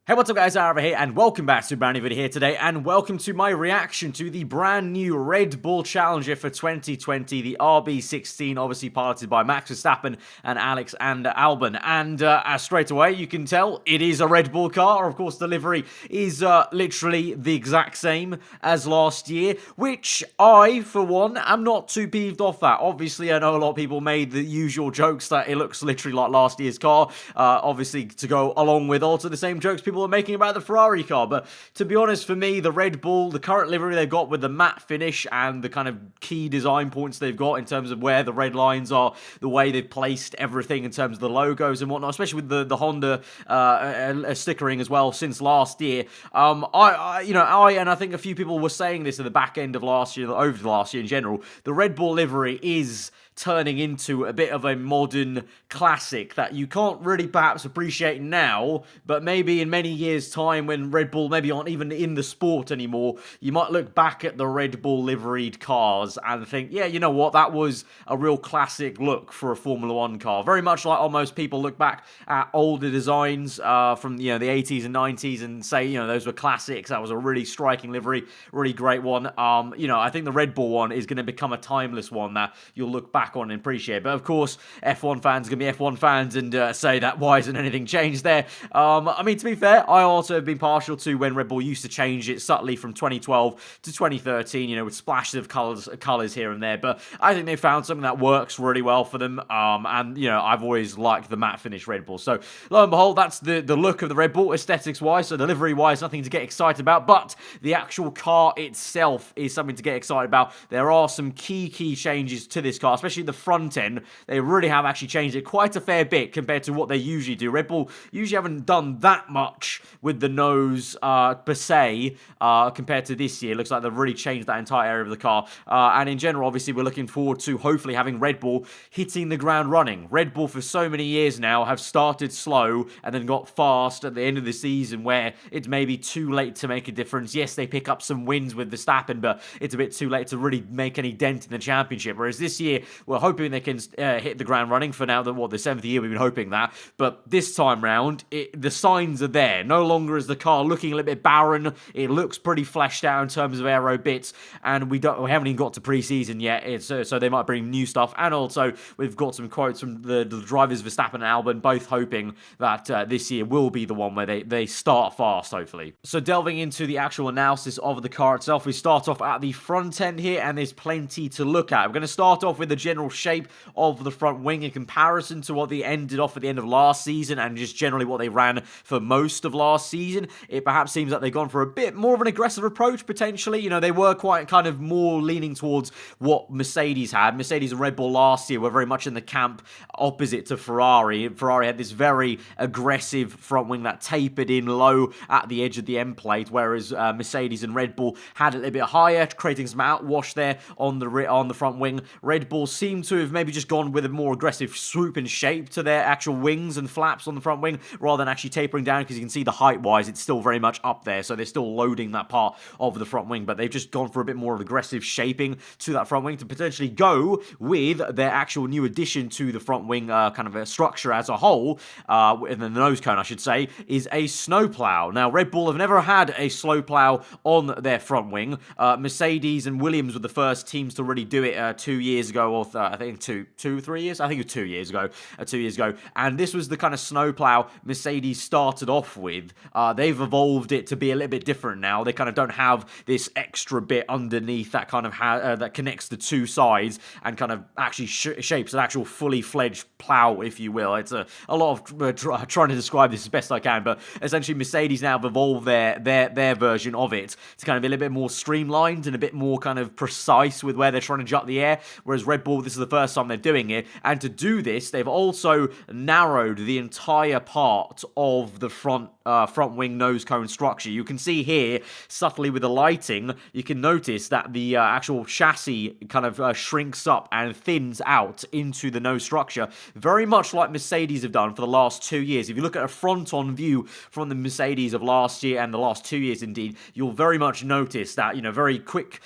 Hey, what's up guys, over here, and welcome back to a brand new video here today, and welcome to my reaction to the brand new Red Bull Challenger for 2020, the RB16, obviously piloted by Max Verstappen and Alex and Albon. And straight away, you can tell it is a Red Bull car. Of course, the livery is literally the exact same as last year, which I, for one, am not too peeved off at. Obviously, I know a lot of people made the usual jokes that it looks literally like last year's car, obviously to go along with also the same jokes people are making about the Ferrari car. But to be honest, for me, the Red Bull, the current livery they've got with the matte finish and the kind of key design points they've got in terms of where the red lines are, the way they've placed everything in terms of the logos and whatnot, especially with the Honda stickering as well since last year. I think a few people were saying this at the back end of last year, over the last year in general. The Red Bull livery is turning into a bit of a modern classic that you can't really perhaps appreciate now, but maybe in many years' time when Red Bull maybe aren't even in the sport anymore, you might look back at the Red Bull liveried cars and think, yeah, you know what, that was a real classic look for a Formula One car. Very much like almost people look back at older designs from the 80s and 90s and say, those were classics. That was a really striking livery, really great one. I think the Red Bull one is going to become a timeless one that you'll look back on and appreciate. But of course, F1 fans are going to be F1 fans and say that why isn't anything changed there? I mean, to be fair, I also have been partial to when Red Bull used to change it subtly from 2012 to 2013, with splashes of colors here and there. But I think they found something that works really well for them. I've always liked the matte finish Red Bull. So lo and behold, that's the look of the Red Bull aesthetics-wise. So delivery-wise, nothing to get excited about. But the actual car itself is something to get excited about. There are some key changes to this car, especially the front end. They really have actually changed it quite a fair bit compared to what they usually do. Red Bull usually haven't done that much with the nose per se compared to this year. Looks like they've really changed that entire area of the car. And in general, obviously, we're looking forward to hopefully having Red Bull hitting the ground running. Red Bull for so many years now have started slow and then got fast at the end of the season where it's maybe too late to make a difference. Yes, they pick up some wins with Verstappen, but it's a bit too late to really make any dent in the championship. Whereas this year, we're hoping they can hit the ground running for now. The 7th year we've been hoping that. But this time round, the signs are there. No longer is the car looking a little bit barren. It looks pretty fleshed out in terms of aero bits, and we haven't even got to pre-season yet. So they might bring new stuff. And also, we've got some quotes from the drivers Verstappen and Albon, both hoping that this year will be the one where they start fast, hopefully. So delving into the actual analysis of the car itself, we start off at the front end here, and there's plenty to look at. We're going to start off with the general shape of the front wing in comparison to what they ended off at the end of last season and just generally what they ran for most of last season. It perhaps seems like they've gone for a bit more of an aggressive approach, potentially. They were quite kind of more leaning towards what Mercedes had. Mercedes and Red Bull last year were very much in the camp opposite to Ferrari. Ferrari had this very aggressive front wing that tapered in low at the edge of the end plate, whereas Mercedes and Red Bull had it a little bit higher, creating some outwash there on the front wing. Red Bull seemed to have maybe just gone with a more aggressive swoop and shape to their actual wings and flaps on the front wing rather than actually tapering down, because you can see the height-wise it's still very much up there, so they're still loading that part of the front wing, but they've just gone for a bit more of aggressive shaping to that front wing to potentially go with their actual new addition to the front wing kind of a structure as a whole, and then the nose cone, I should say, is a snowplow. Now, Red Bull have never had a snowplow on their front wing. Mercedes and Williams were the first teams to really do it 2 years ago, or I think 3 years? I think it was 2 years ago. 2 years ago. And this was the kind of snowplow Mercedes started off with. They've evolved it to be a little bit different now. They kind of don't have this extra bit underneath that kind of that connects the two sides and kind of actually shapes an actual fully fledged plow, if you will. It's a lot of trying to describe this as best I can, but essentially Mercedes now have evolved their version of it to kind of be a little bit more streamlined and a bit more kind of precise with where they're trying to jut the air, whereas Red Bull, this is the first time they're doing it, and to do this, they've also narrowed the entire part of the front wing nose cone structure. You can see here, subtly with the lighting, you can notice that the actual chassis kind of shrinks up and thins out into the nose structure, very much like Mercedes have done for the last 2 years. If you look at a front-on view from the Mercedes of last year and the last 2 years indeed, you'll very much notice that, very quick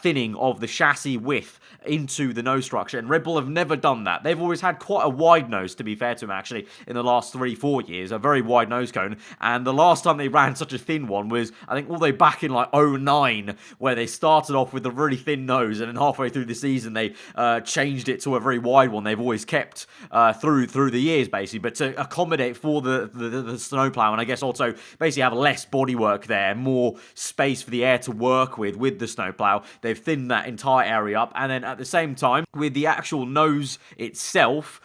thinning of the chassis width into the nose structure, and Red Bull have never done that. They've always had quite a wide nose, to be fair to them, actually, in the last 3-4 years, a very wide nose cone, and the last time they ran such a thin one was, I think, all the way back in like 09, where they started off with a really thin nose, and then halfway through the season they changed it to a very wide one. They've always kept through the years, basically, but to accommodate for the snowplow, and I guess also basically have less bodywork there, more space for the air to work with the snowplow. They've thinned that entire area up, and then at the same time, with the actual nose itself,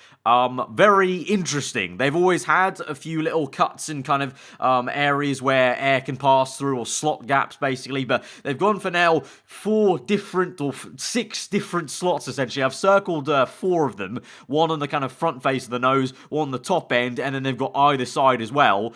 very interesting. They've always had a few little cuts and kind of areas where air can pass through, or slot gaps, basically, but they've gone for now 6 different slots, essentially. I've circled 4 of them, one on the kind of front face of the nose, one on the top end, and then they've got either side as well.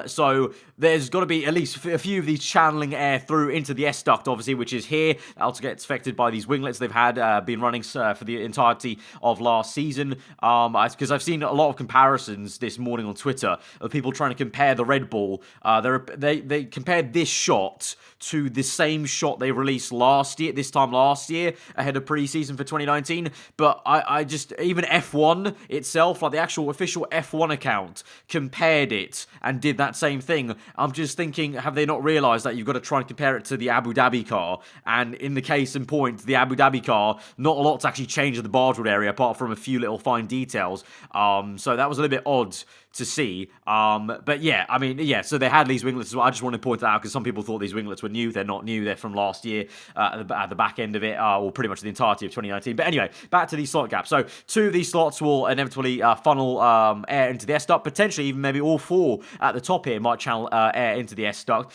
So there's got to be at least a few of these channeling air through into the S duct, obviously, which is here. That also gets affected by these winglets they've had been running for the entirety of last season. Because I've seen a lot of comparisons this morning on Twitter of people trying to compare the Red Bull. They compared this shot to the same shot they released this time last year, ahead of preseason for 2019. But I just, even F1 itself, like the actual official F1 account, compared it and did that same thing. I'm just thinking, have they not realised that you've got to try and compare it to the Abu Dhabi car? And in the case in point, the Abu Dhabi car, not a lot's actually changed in the bargewood area, apart from a few little fine details. So that was a little bit odd to see. But yeah, I mean, yeah, so they had these winglets as well. I just want to point that out because some people thought these winglets were new. They're not new. They're from last year at the back end of it, or pretty much the entirety of 2019. But anyway, back to these slot gaps. So 2 of these slots will inevitably funnel air into the S duct. Potentially even maybe all 4 at the top here might channel air into the S duct.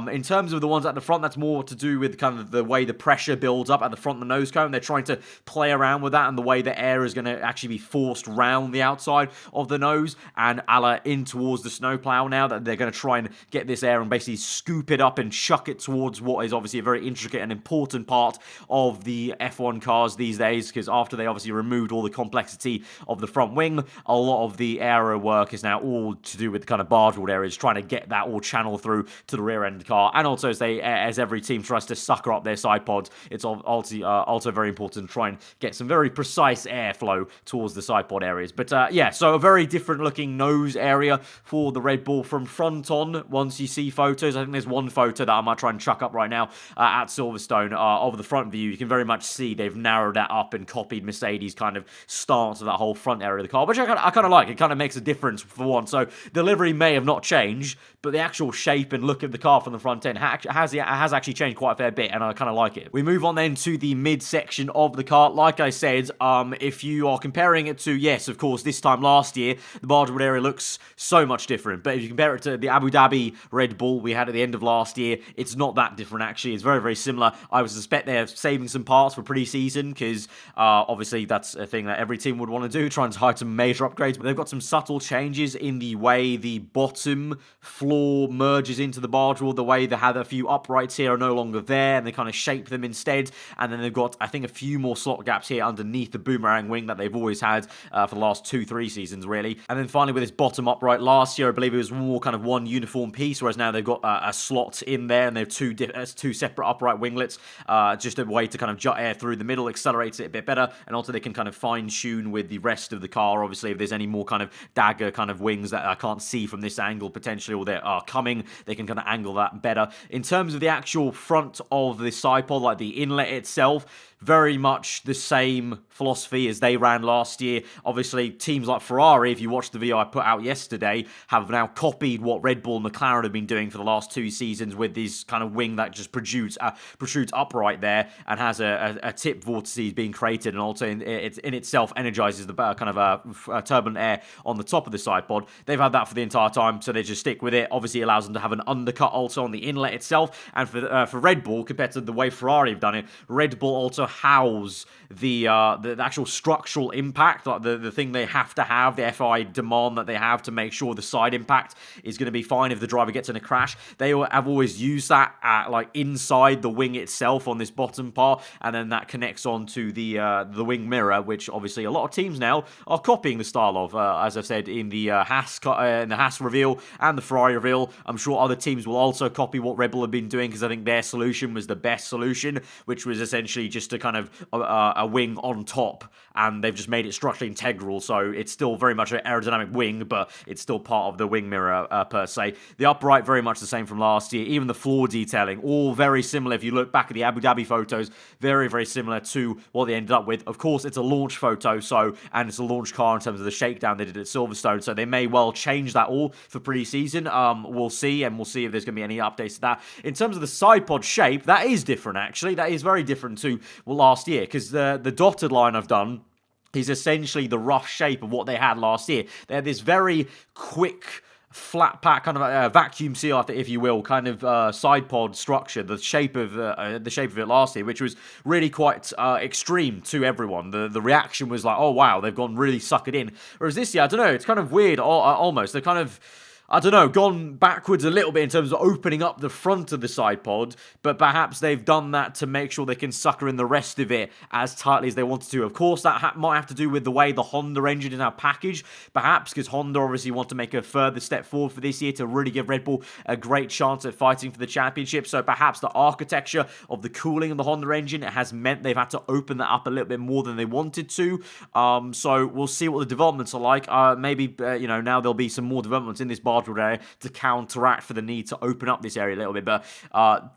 In terms of the ones at the front, that's more to do with kind of the way the pressure builds up at the front of the nose cone. They're trying to play around with that and the way the air is going to actually be forced round the outside of the nose and in towards the snowplow now, that they're going to try and get this air and basically scoop it up and chuck it towards what is obviously a very intricate and important part of the F1 cars these days, because after they obviously removed all the complexity of the front wing, a lot of the aero work is now all to do with the kind of bargewood areas, trying to get that all channeled through to the rear end of the car. And also as every team tries to sucker up their side pods, it's also very important to try and get some very precise airflow towards the side pod areas. But yeah, so a very different looking nose area for the Red Bull from front on. Once you see photos, I think there's one photo that I might try and chuck up right now at Silverstone of the front view. You can very much see they've narrowed that up and copied Mercedes' kind of stance of that whole front area of the car, which I kind of like. It kind of makes a difference for one. So the livery may have not changed, but the actual shape and look of the car from the front end has actually changed quite a fair bit, and I kind of like it. We move on then to the midsection of the car. Like I said, if you are comparing it to, yes, of course, this time last year, the bargewood area looks so much different. But if you compare it to the Abu Dhabi Red Bull we had at the end of last year, it's not that different, actually. It's very, very similar. I would suspect they're saving some parts for pre-season, because obviously that's a thing that every team would want to do, trying to hide some major upgrades. But they've got some subtle changes in the way the bottom floor merges into the bargewood, the way they had a few uprights here are no longer there, and they kind of shape them instead. And then they've got, I think, a few more slot gaps here underneath the boomerang wing that they've always had for the last 2-3 seasons, really. And then finally, with this bottom upright, last year I believe it was more kind of one uniform piece, whereas now they've got a slot in there, and they're two separate upright winglets, just a way to kind of jut air through the middle, accelerates it a bit better, and also they can kind of fine-tune with the rest of the car. Obviously, if there's any more kind of dagger kind of wings that I can't see from this angle potentially, or they are coming, they can kind of angle that better. In terms of the actual front of the side pod, like the inlet itself, very much the same philosophy as they ran last year. Obviously, teams like Ferrari, if you watched the video I put out yesterday, have now copied what Red Bull and McLaren have been doing for the last 2 seasons, with this kind of wing that just protrudes upright there and has a tip vortices being created, and also in itself energizes the kind of turbulent air on the top of the side pod. They've had that for the entire time, so they just stick with it. Obviously, it allows them to have an undercut also on the inlet itself. And for Red Bull, compared to the way Ferrari have done it, Red Bull also house the actual structural impact, like the thing they have to have, the FI demand that they have to make sure the side impact is going to be fine if the driver gets in a crash. They have always used that like inside the wing itself on this bottom part, and then that connects onto the wing mirror, which obviously a lot of teams now are copying the style of, as I've said in the Haas reveal and the Ferrari reveal. I'm sure other teams will also copy what Red Bull have been doing, because I think their solution was the best solution, which was essentially just a kind of a wing on top, and they've just made it structurally integral, so it's still very much an aerodynamic wing, but it's still part of the wing mirror per se. The upright, very much the same from last year. Even the floor detailing, all very similar. If you look back at the Abu Dhabi photos, very, very similar to what they ended up with. Of course, it's a launch photo, and it's a launch car in terms of the shakedown they did at Silverstone, so they may well change that all for pre-season. We'll see, and we'll see if there's going to be any updates to that. In terms of the side pod shape, that is different, actually. That is very different to last year, because the dotted line I've done is essentially the rough shape of what they had last year. They had this very quick, flat pack, kind of a vacuum seal, if you will, kind of side pod structure, the shape of it last year, which was really quite extreme to everyone. The reaction was like, oh wow, they've gone really suck it in. Whereas this year, I don't know, it's kind of weird almost. They're kind of, I don't know, gone backwards a little bit in terms of opening up the front of the side pod, but perhaps they've done that to make sure they can sucker in the rest of it as tightly as they wanted to. Of course, that might have to do with the way the Honda engine is now packaged, perhaps, because Honda obviously want to make a further step forward for this year to really give Red Bull a great chance at fighting for the championship. So perhaps the architecture of the cooling of the Honda engine has meant they've had to open that up a little bit more than they wanted to. So we'll see what the developments are like. Maybe, now there'll be some more developments in this barge area to counteract for the need to open up this area a little bit, but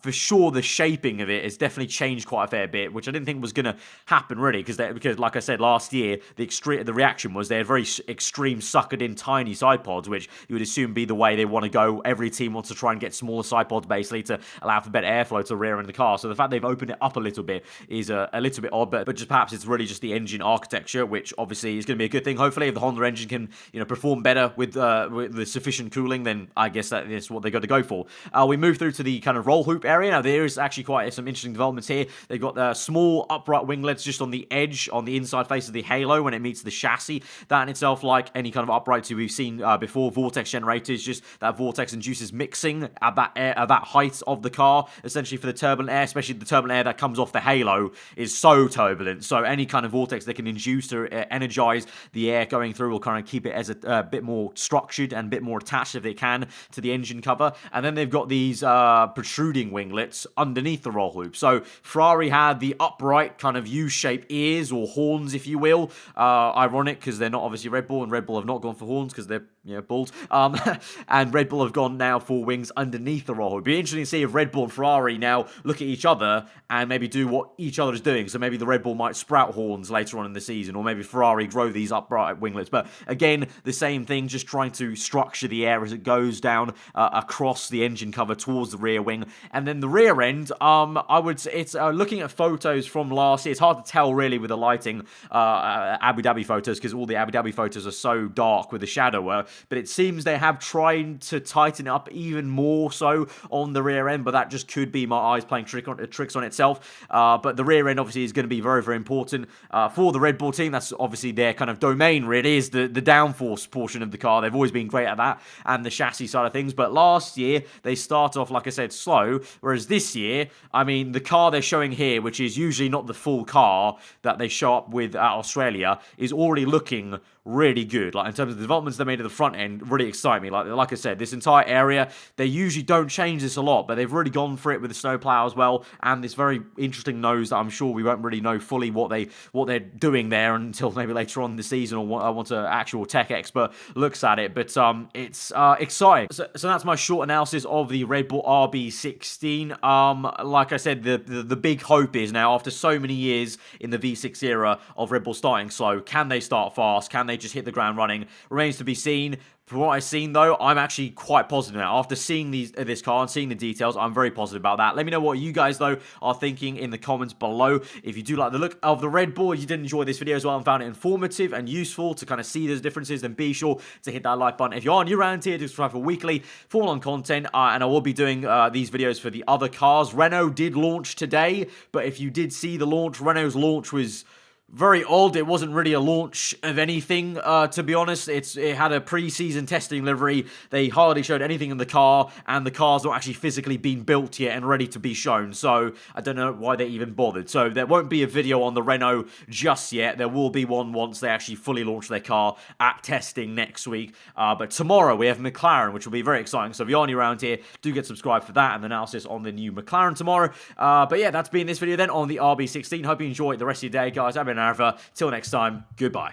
for sure the shaping of it has definitely changed quite a fair bit, which I didn't think was going to happen really, because like I said last year, the reaction was they had very extreme suckered in tiny side pods, which you would assume be the way they want to go. Every team wants to try and get smaller side pods basically to allow for better airflow to rear end the car. So the fact they've opened it up a little bit is a little bit odd, but just perhaps it's really just the engine architecture, which obviously is going to be a good thing. Hopefully, if the Honda engine can perform better with the sufficient cooling, then I guess that is what they got to go for. We move through to the kind of roll hoop area. Now, there is actually quite some interesting developments here. They've got small upright winglets just on the edge, on the inside face of the halo when it meets the chassis. That in itself, like any kind of uprights we've seen before, vortex generators, just that vortex induces mixing at that height of the car, essentially for the turbulent air, especially the turbulent air that comes off the halo is so turbulent. So any kind of vortex they can induce to energize the air going through will kind of keep it as a bit more structured and a bit more attached if they can to the engine cover. And then they've got these protruding winglets underneath the roll hoop. So Ferrari had the upright kind of U-shaped ears or horns, if you will. Ironic, because they're not obviously Red Bull, and Red Bull have not gone for horns because they're balls. And Red Bull have gone now for wings underneath the roll hoop. It'd be interesting to see if Red Bull and Ferrari now look at each other and maybe do what each other is doing. So maybe the Red Bull might sprout horns later on in the season, or maybe Ferrari grow these upright winglets. But again, the same thing, just trying to structure the air as it goes down across the engine cover towards the rear wing. And then the rear end, I would say it's looking at photos from last year. It's hard to tell really with the lighting, Abu Dhabi photos, because all the Abu Dhabi photos are so dark with the shadow work. But it seems they have tried to tighten it up even more so on the rear end, but that just could be my eyes playing tricks on itself. But the rear end obviously is going to be very, very important for the Red Bull team. That's obviously their kind of domain, really, is the downforce portion of the car. They've always been great at that, and the chassis side of things. But last year, they start off, like I said, slow, whereas this year, I mean, the car they're showing here, which is usually not the full car that they show up with at Australia, is already looking really good. Like in terms of the developments they made at the front end, really excite me. Like I said, this entire area, they usually don't change this a lot, but they've really gone for it with the snowplow as well, and this very interesting nose that I'm sure we won't really know fully what they're doing there until maybe later on in the season, or once an actual tech expert looks at it. But it's exciting. So that's my short analysis of the Red Bull RB16. Like I said, the big hope is now, after so many years in the V6 era of Red Bull starting slow, can they start fast? Can they just hit the ground running? Remains to be seen. From what I've seen, though, I'm actually quite positive now. After seeing this car and seeing the details, I'm very positive about that. Let me know what you guys, though, are thinking in the comments below. If you do like the look of the Red Bull, if you did enjoy this video as well and found it informative and useful to kind of see those differences, then be sure to hit that like button. If you are new around here, subscribe for weekly full-on content, and I will be doing these videos for the other cars. Renault did launch today, but if you did see the launch, Renault's launch was very odd. It wasn't really a launch of anything, to be honest. It had a pre-season testing livery. They hardly showed anything in the car, and the car's not actually physically been built yet and ready to be shown. So I don't know why they even bothered. So there won't be a video on the Renault just yet. There will be one once they actually fully launch their car at testing next week. But tomorrow we have McLaren, which will be very exciting. So if you're new around here, do get subscribed for that and the analysis on the new McLaren tomorrow. But yeah, that's been this video then on the RB16. Hope you enjoyed the rest of your day, guys. I've been Arva. Till next time, goodbye.